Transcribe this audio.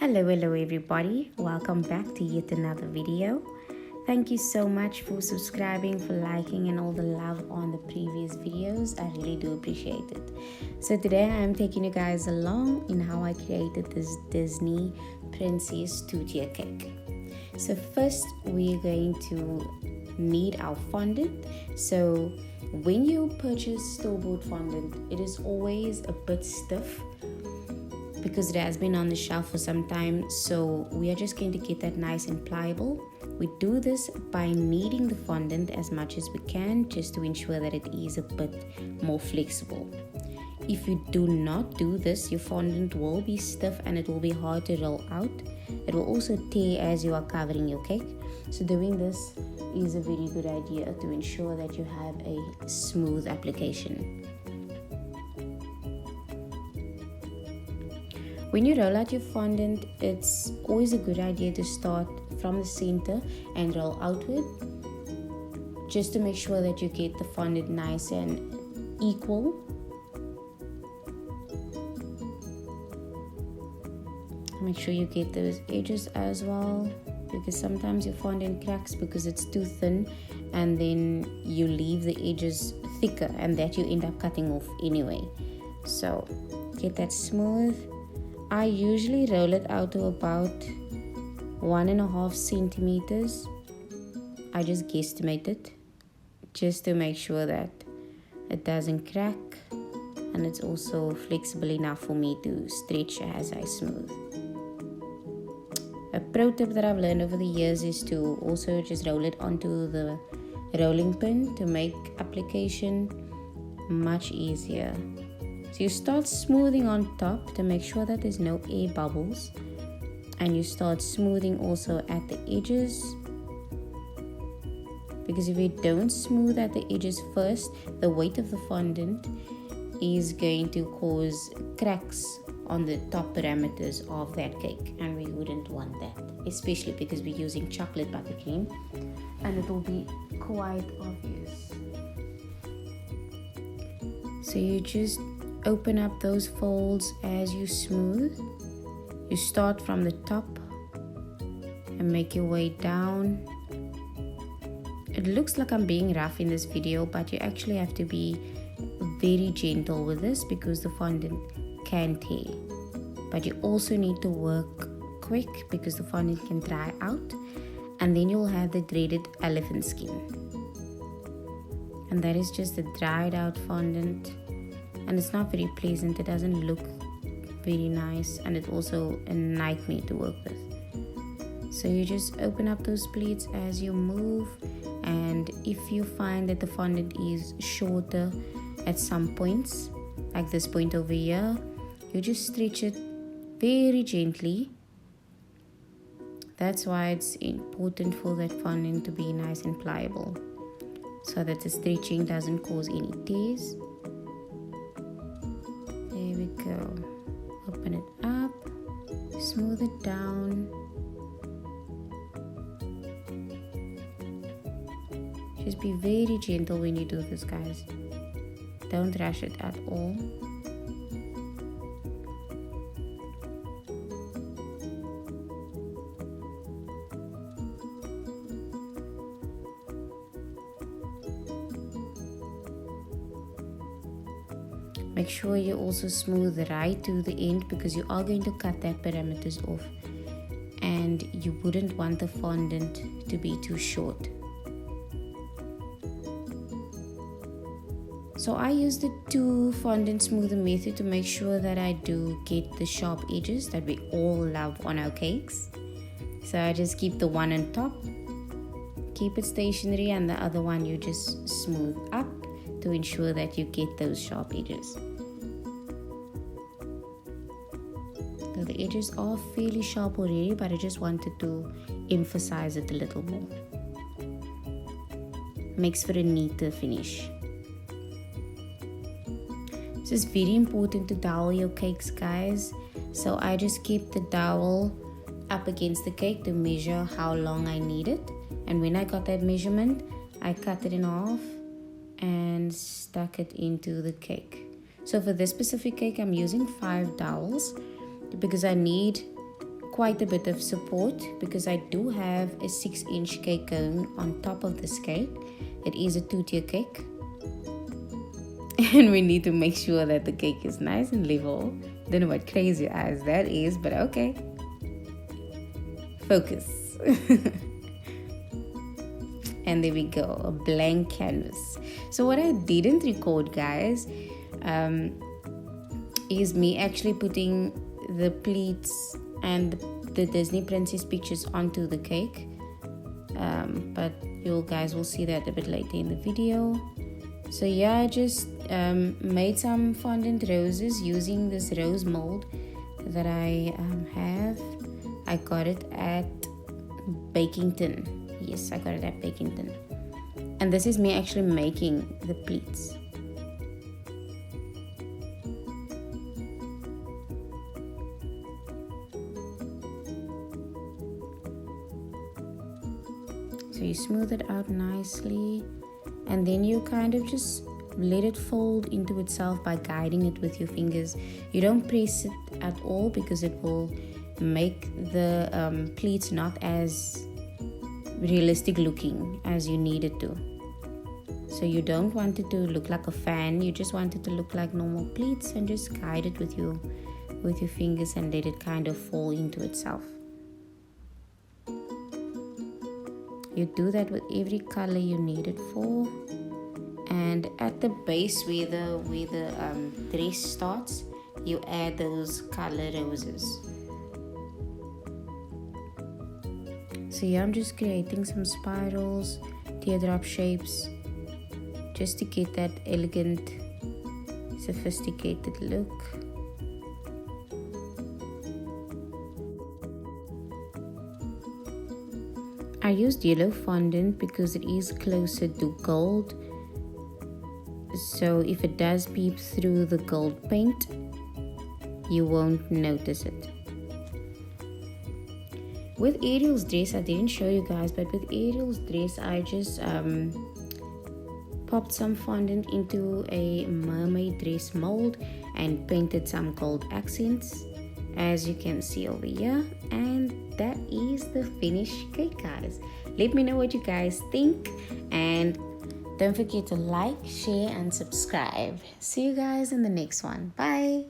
Hello everybody, welcome back to yet another video. Thank you so much for subscribing, for liking and all the love on the previous videos. I really do appreciate it. So today I am taking you guys along in how I created this Disney Princess 2-tier cake. So first we're going to need our fondant. So when you purchase store-bought fondant, it is always a bit stiff because it has been on the shelf for some time. So we are just going to get that nice and pliable. We do this by kneading the fondant as much as we can, just to ensure that it is a bit more flexible. If you do not do this, your fondant will be stiff and it will be hard to roll out. It will also tear as you are covering your cake. So doing this is a very good idea to ensure that you have a smooth application. When you roll out your fondant, it's always a good idea to start from the center and roll outward, just to make sure that you get the fondant nice and equal. Make sure you get those edges as well, because sometimes your fondant cracks because it's too thin, and then you leave the edges thicker and that you end up cutting off anyway. So get that smooth. I usually roll it out to about 1.5 centimeters. I just guesstimate it just to make sure that it doesn't crack and it's also flexible enough for me to stretch as I smooth. A pro tip that I've learned over the years is to also just roll it onto the rolling pin to make application much easier. So you start smoothing on top to make sure that there's no air bubbles, and you start smoothing also at the edges, because if you don't smooth at the edges first, the weight of the fondant is going to cause cracks on the top parameters of that cake, and we wouldn't want that, especially because we're using chocolate buttercream and it will be quite obvious. So you just open up those folds as you smooth. You start from the top and make your way down. It looks like I'm being rough in this video, but you actually have to be very gentle with this because the fondant can tear. But you also need to work quick because the fondant can dry out, and then you'll have the dreaded elephant skin. And that is just a dried out fondant. And it's not very pleasant, it doesn't look very nice, and it's also a nightmare to work with. So you just open up those pleats as you move, and if you find that the fondant is shorter at some points, like this point over here, you just stretch it very gently. That's why it's important for that fondant to be nice and pliable, so that the stretching doesn't cause any tears. There we go. Open it up, smooth it down. Just be very gentle when you do this, guys. Don't rush it at all. Make sure you also smooth right to the end, because you are going to cut that parameters off and you wouldn't want the fondant to be too short. So I use the 2 fondant smoother method to make sure that I do get the sharp edges that we all love on our cakes. So I just keep the one on top, keep it stationary, and the other one you just smooth up to ensure that you get those sharp edges. So the edges are fairly sharp already, but I just wanted to emphasize it a little more. Makes for a neater finish. So it's very important to dowel your cakes, guys. So I just keep the dowel up against the cake to measure how long I need it. And when I got that measurement, I cut it in half and stuck it into the cake. So for this specific cake, I'm using 5 dowels because I need quite a bit of support because I do have a 6-inch cake cone on top of this cake. It is a 2-tier cake. And we need to make sure that the cake is nice and level. Don't know what crazy eyes that is, but okay. Focus. And there we go, a blank canvas. So what I didn't record, guys, is me actually putting the pleats and the Disney princess pictures onto the cake. But you guys will see that a bit later in the video. So yeah, I just made some fondant roses using this rose mold that I have. I got it at Bakington. Yes, I got it at Bakington. And this is me actually making the pleats. So you smooth it out nicely, and then you kind of just let it fold into itself by guiding it with your fingers. You don't press it at all because it will make the pleats not as realistic looking as you need it to. So you don't want it to look like a fan, you just want it to look like normal pleats, and just guide it with your fingers and let it kind of fall into itself. You do that with every color you need it for. And at the base where the dress starts, you add those color roses. So yeah, I'm just creating some spirals, teardrop shapes, just to get that elegant, sophisticated look. I used yellow fondant because it is closer to gold. So if it does peep through the gold paint, you won't notice it. With Ariel's dress, I didn't show you guys, but with Ariel's dress, I just popped some fondant into a mermaid dress mold and painted some gold accents, as you can see over here. And that is the finished cake, guys. Let me know what you guys think, and don't forget to like, share, and subscribe. See you guys in the next one. Bye.